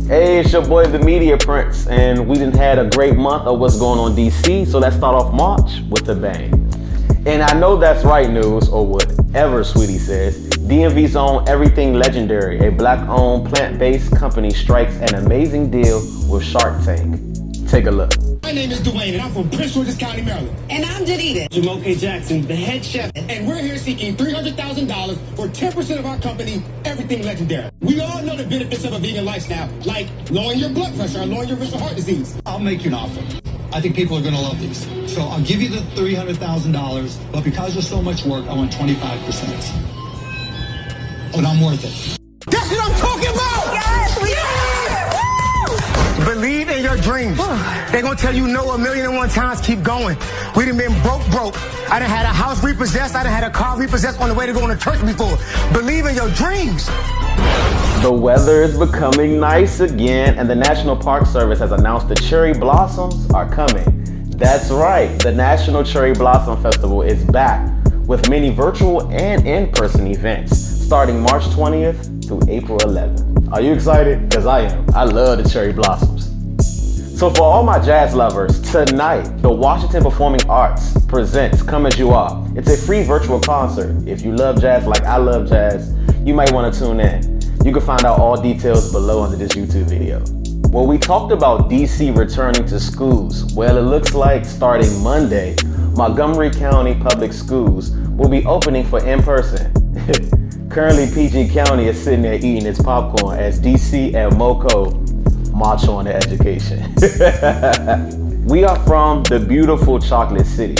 Hey, it's your boy, the Media Prince, and we done had a great month of what's going on DC, so let's start off March with a bang. And I know that's right news, or whatever Sweetie says. DMV's own Everything Legendary, a black-owned plant-based company, strikes an amazing deal with SharkTank. Take a look. My name is Dwayne, and I'm from Prince George's County, Maryland. And I'm Janita. Jamal K. Jackson, the head chef. And we're here seeking $300,000 for 10% of our company, Everything Legendary. We all know the benefits of a vegan lifestyle, like lowering your blood pressure or lowering your risk of heart disease. I'll make you an offer. I think people are going to love these. So I'll give you the $300,000, but because there's so much work, I want 25%. But I'm worth it. That's what I'm talking about! Yes, we are! Believe in your dreams. They're gonna tell you no 1,000,001 times, keep going. We done been broke. I done had a house repossessed, I done had a car repossessed on the way to going to church before. Believe in your dreams. The weather is becoming nice again, and the National Park Service has announced the cherry blossoms are coming. That's right, the National Cherry Blossom Festival is back with many virtual and in-person events starting March 20th through April 11th. Are you excited? Because I am. I love the cherry blossoms. So for all my jazz lovers, tonight, the Washington Performing Arts presents Come As You Are. It's a free virtual concert. If you love jazz like I love jazz, you might want to tune in. You can find out all details below under this YouTube video. Well, we talked about DC returning to schools. Well, it looks like starting Monday, Montgomery County Public Schools will be opening for in-person. Currently, PG County is sitting there eating its popcorn as DC and MoCo march on to education. We are from the beautiful Chocolate City.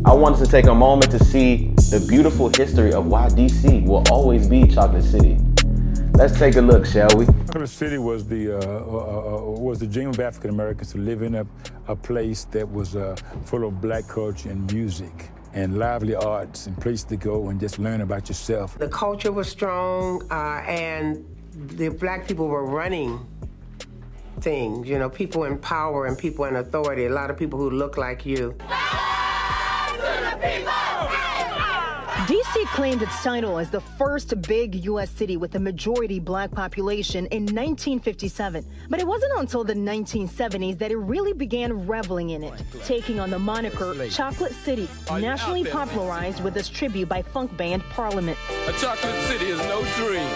I wanted to take a moment to see the beautiful history of why DC will always be Chocolate City. Let's take a look, shall we? Chocolate City was the dream of African Americans to live in a place that was full of black culture and music and lively arts and place to go and just learn about yourself. The culture was strong, and the black people were running things, you know, people in power and people in authority, a lot of people who look like you. D.C. claimed its title as the first big U.S. city with a majority black population in 1957. But it wasn't until the 1970s that it really began reveling in it, taking on the moniker Chocolate City, nationally popularized with this tribute by funk band Parliament. A chocolate city is no dream.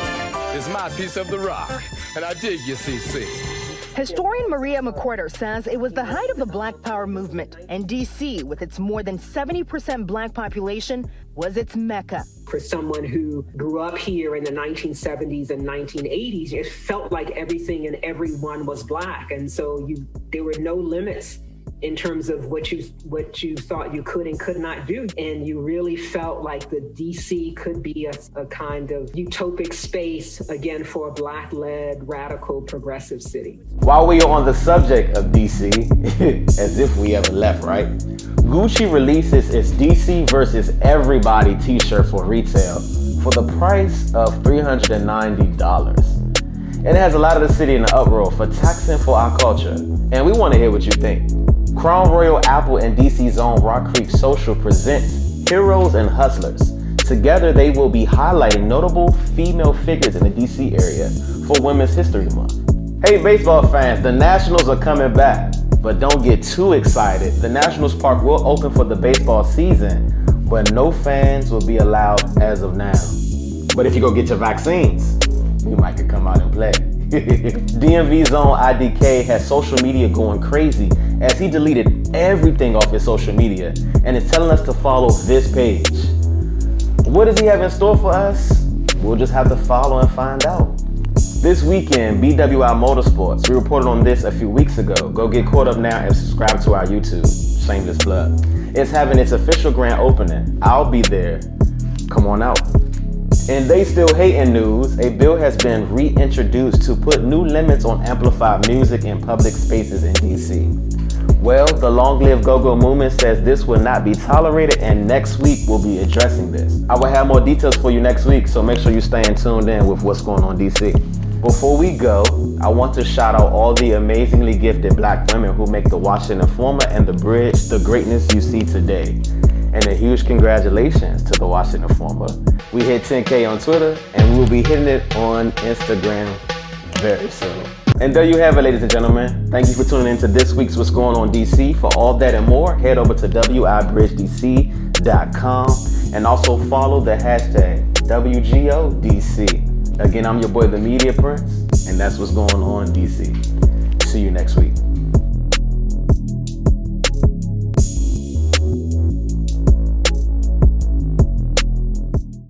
It's my piece of the rock, and I dig your CC. Historian Maria McWhorter says it was the height of the Black Power movement, and D.C., with its more than 70% black population, was its mecca. For someone who grew up here in the 1970s and 1980s, it felt like everything and everyone was black, and so there were no limits in terms of what you thought you could and could not do. And you really felt like the DC could be a kind of utopic space, again, for a black-led, radical, progressive city. While we are on the subject of DC, as if we ever left, right? Gucci releases its DC versus Everybody t-shirt for retail for the price of $390. And it has a lot of the city in the uproar for taxing for our culture. And we want to hear what you think. Crown Royal Apple and DC's own Rock Creek Social presents Heroes and Hustlers. Together, they will be highlighting notable female figures in the DC area for Women's History Month. Hey, baseball fans, the Nationals are coming back, but don't get too excited. The Nationals Park will open for the baseball season, but no fans will be allowed as of now. But if you go get your vaccines, you might could come out and play. DMV's own IDK has social media going crazy as he deleted everything off his social media and is telling us to follow this page. What does he have in store for us? We'll just have to follow and find out. This weekend, BWI Motorsports, we reported on this a few weeks ago. Go get caught up now and subscribe to our YouTube. Shameless plug. It's having its official grand opening. I'll be there. Come on out. In They Still Hatin' news, a bill has been reintroduced to put new limits on amplified music in public spaces in DC. Well, the long-lived go-go movement says this will not be tolerated, and next week we'll be addressing this. I will have more details for you next week, so make sure you're staying tuned in with what's going on DC. Before we go, I want to shout out all the amazingly gifted black women who make the Washington Informer and The Bridge the greatness you see today. And a huge congratulations to the Washington Informer. We hit 10K on Twitter, and we'll be hitting it on Instagram very soon. And there you have it, ladies and gentlemen. Thank you for tuning in to this week's What's Going On DC. For all that and more, head over to wibridgedc.com and also follow the hashtag WGODC. Again, I'm your boy, the Media Prince, and that's What's Going On DC. See you next week.